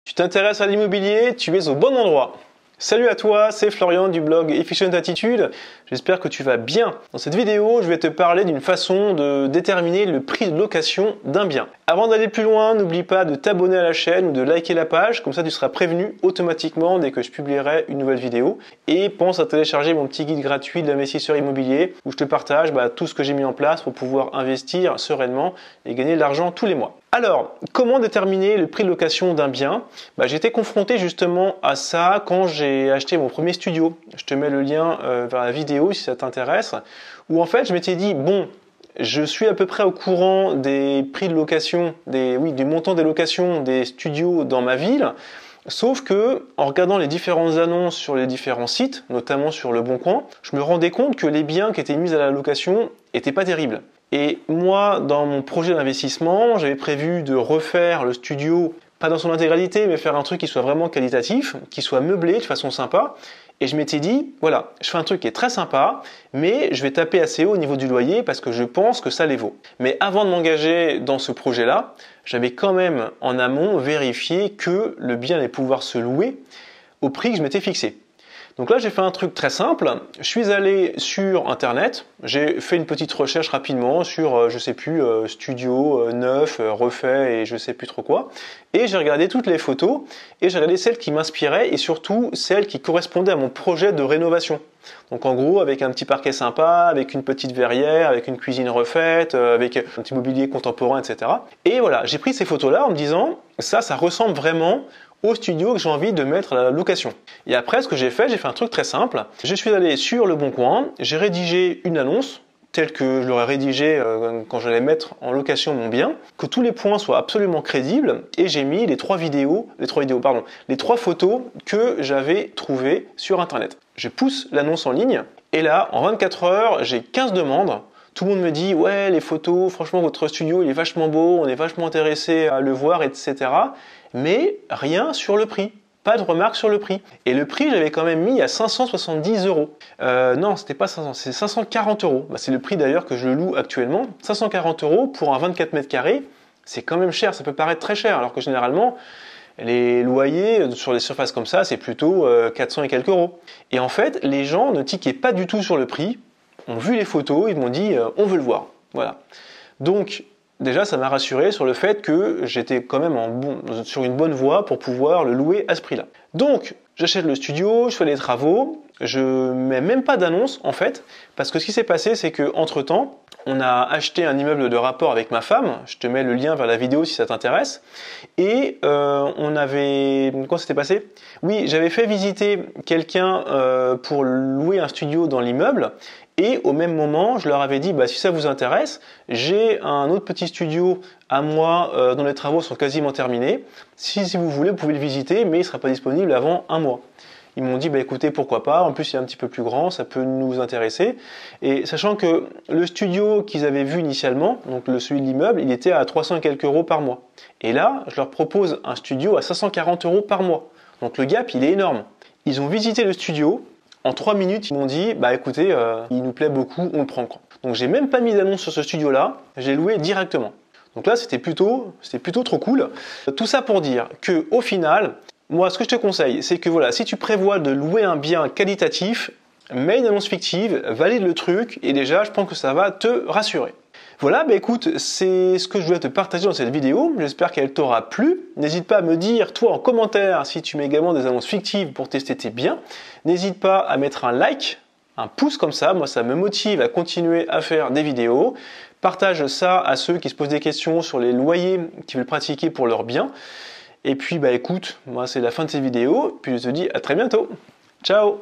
Tu t'intéresses à l'immobilier, tu es au bon endroit. Salut à toi, c'est Florian du blog Efficient Attitude. J'espère que tu vas bien. Dans cette vidéo, je vais te parler d'une façon de déterminer le prix de location d'un bien. Avant d'aller plus loin, n'oublie pas de t'abonner à la chaîne ou de liker la page, comme ça tu seras prévenu automatiquement dès que je publierai une nouvelle vidéo. Et pense à télécharger mon petit guide gratuit de l'investisseur immobilier où je te partage tout ce que j'ai mis en place pour pouvoir investir sereinement et gagner de l'argent tous les mois. Alors, comment déterminer le prix de location d'un bien? J'ai été confronté justement à ça quand j'ai acheté mon premier studio. Je te mets le lien vers la vidéo si ça t'intéresse. Où en fait, je m'étais dit, bon, je suis à peu près au courant des prix de location, du montant des locations des studios dans ma ville. Sauf que, en regardant les différentes annonces sur les différents sites, notamment sur Le Bon Coin, je me rendais compte que les biens qui étaient mis à la location n'étaient pas terribles. Et moi, dans mon projet d'investissement, j'avais prévu de refaire le studio, pas dans son intégralité, mais faire un truc qui soit vraiment qualitatif, qui soit meublé de façon sympa. Et je m'étais dit, voilà, je fais un truc qui est très sympa, mais je vais taper assez haut au niveau du loyer parce que je pense que ça les vaut. Mais avant de m'engager dans ce projet-là, j'avais quand même en amont vérifié que le bien allait pouvoir se louer au prix que je m'étais fixé. Donc là, j'ai fait un truc très simple. Je suis allé sur Internet, j'ai fait une petite recherche rapidement sur, studio neuf, refait et je sais plus trop quoi. Et j'ai regardé toutes les photos et j'ai regardé celles qui m'inspiraient et surtout celles qui correspondaient à mon projet de rénovation. Donc en gros, avec un petit parquet sympa, avec une petite verrière, avec une cuisine refaite, avec un petit mobilier contemporain, etc. Et voilà, j'ai pris ces photos-là en me disant, ça ressemble vraiment au studio que j'ai envie de mettre à la location. Et après, ce que j'ai fait un truc très simple. Je suis allé sur Le Bon Coin, j'ai rédigé une annonce telle que je l'aurais rédigée quand j'allais mettre en location mon bien, que tous les points soient absolument crédibles, et j'ai mis les trois photos que j'avais trouvées sur Internet. Je pousse l'annonce en ligne, et là, en 24 heures, j'ai 15 demandes. Tout le monde me dit, ouais, les photos, franchement, votre studio, il est vachement beau, on est vachement intéressé à le voir, etc. Mais rien sur le prix. Pas de remarques sur le prix. Et le prix, j'avais quand même mis à 570 euros. Non, c'était pas 500, c'est 540 euros. C'est le prix d'ailleurs que je loue actuellement. 540 euros pour un 24 mètres carrés, c'est quand même cher. Ça peut paraître très cher, alors que généralement, les loyers sur des surfaces comme ça, c'est plutôt 400 et quelques euros. Et en fait, les gens ne tiquaient pas du tout sur le prix, ont vu les photos, ils m'ont dit on veut le voir. Voilà. Donc, déjà, ça m'a rassuré sur le fait que j'étais quand même sur une bonne voie pour pouvoir le louer à ce prix-là. Donc, j'achète le studio, je fais les travaux, je mets même pas d'annonce en fait, parce que ce qui s'est passé, c'est que entre-temps, on a acheté un immeuble de rapport avec ma femme, je te mets le lien vers la vidéo si ça t'intéresse, et Quoi s'était passé? Oui, j'avais fait visiter quelqu'un pour louer un studio dans l'immeuble, et au même moment, je leur avais dit, si ça vous intéresse, j'ai un autre petit studio à moi dont les travaux sont quasiment terminés. Si vous voulez, vous pouvez le visiter, mais il ne sera pas disponible avant un mois. Ils m'ont dit, écoutez, pourquoi pas, en plus il est un petit peu plus grand, ça peut nous intéresser. Et sachant que le studio qu'ils avaient vu initialement, donc celui de l'immeuble, il était à 300 et quelques euros par mois. Et là, je leur propose un studio à 540 euros par mois. Donc le gap, il est énorme. Ils ont visité le studio. En 3 minutes, ils m'ont dit, écoutez, il nous plaît beaucoup, on le prend. Donc j'ai même pas mis d'annonce sur ce studio-là, j'ai loué directement. Donc là, c'était plutôt trop cool. Tout ça pour dire que au final, moi, ce que je te conseille, c'est que si tu prévois de louer un bien qualitatif, mets une annonce fictive, valide le truc, et déjà, je pense que ça va te rassurer. Voilà, écoute, c'est ce que je voulais te partager dans cette vidéo. J'espère qu'elle t'aura plu. N'hésite pas à me dire, toi, en commentaire, si tu mets également des annonces fictives pour tester tes biens. N'hésite pas à mettre un like, un pouce comme ça. Moi, ça me motive à continuer à faire des vidéos. Partage ça à ceux qui se posent des questions sur les loyers qu'ils veulent pratiquer pour leurs biens. Et puis, écoute, moi, c'est la fin de cette vidéo. Puis je te dis à très bientôt. Ciao!